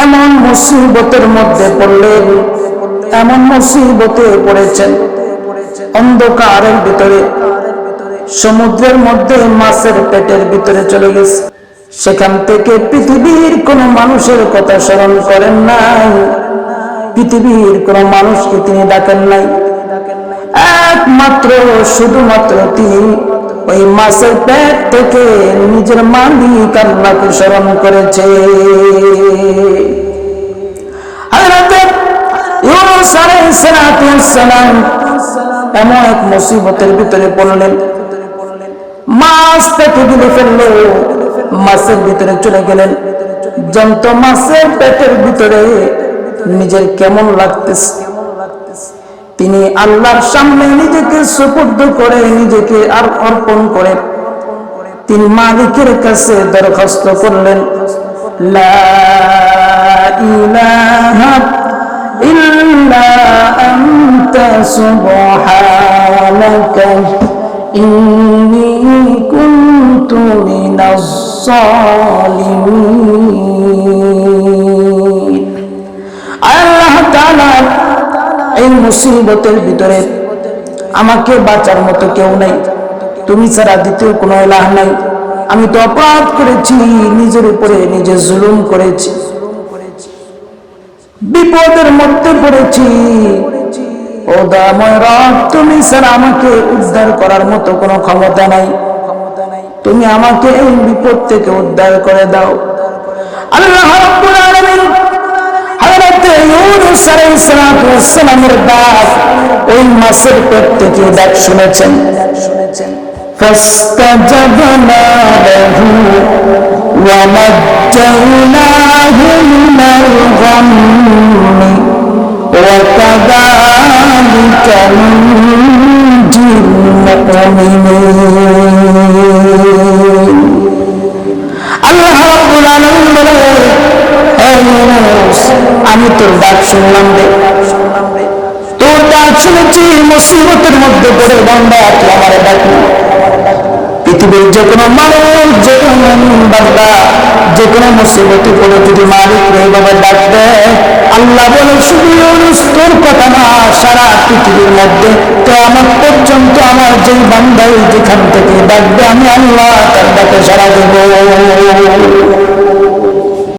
এমন মুসিবতের মধ্যে পড়লেন, এমন মুসিবতে পড়েছেন, অন্ধকারের ভিতরে সমুদ্রের মধ্যে মাছের পেটের ভিতরে চলে গেছে। সেখান থেকে পৃথিবীর কোন মানুষের কথা স্মরণ করেন নাই, পৃথিবীর কোন মানুষকে তিনি ডাকেন নাই, একমাত্র শুধুমাত্র তিনি ওই মাছের পেট থেকে নিজের মালিক আল্লাহকে স্মরণ করেছে। হযরত ইউনূস আলাইহিস সালাম এমন এক মুসিবতের ভিতরে পড়লেন, মাছ পেটে গিলে ফেললো, মাছের ভিতরে চলে গেলেন। জ্যান্ত মাছের পেটের ভিতরে নিজের কেমন লাগতেছে, তিনি আল্লাহর সামনে নিজেকে সুপুর্দ করে, নিজেকে আর অর্পণ করে তিনি মালিকের কাছে দরখাস্ত করলেন, লা ইলাহা ইল্লা আনতা সুবহানাকা ইন্নী কুনতু মিনাজ জালিমিন। আল্লাহ তাআলা এই মুসিবতের ভিতরে আমাকে বাঁচার মতো কেউ নাই, তুমি ছাড়া দ্বিতীয় কোনো ইলাহ নাই। আমি তো অপরাধ করেছি, নিজের উপরে নিজে জুলুম করেছি, বিপদের মধ্যে পড়েছি। ও দয়াময় রব, তুমি ছাড়া আমাকে উদ্ধার করার মতো কোনো ক্ষমতা নাই, তুমি আমাকে এই বিপদ থেকে উদ্ধার করে দাও। আল্লাহ রাব্বুল আলামিন হযরত ইউনূস আলাইহিস সালামের ডাক, ওই মাছের পেট থেকে ডাক শুনেছেন। ফাস্তাজাবনা লাহু ওয়া নাজ্জায়নাহু মিনাল গাম্মি ওয়া কাযালিকা নুনজিল মুমিনিন। আল্লাহ রাব্বুল আলামিন বলে, হে ইউনূস, আমি তোর ডাক শুনলাম রে, তোর ডাক শুনেছি, মুসিবতের মধ্যে পড়ে বান্দা তুই আমারে ডাকলি। পৃথিবীর যে কোনো মানুষ, যে কোনো বান্দা যে কোনো মুসিবতে পড়ে যদি মালিক এইভাবে ডাক দেয়, আল্লাহ বলে শুধু ইউনূস তোর কথা না, সারা পৃথিবীর মধ্যে কিয়ামত পর্যন্ত আমার যেই বান্দাই যেখান থেকে ডাকবে, আমি আল্লাহ তার ডাকে সাড়া দেব।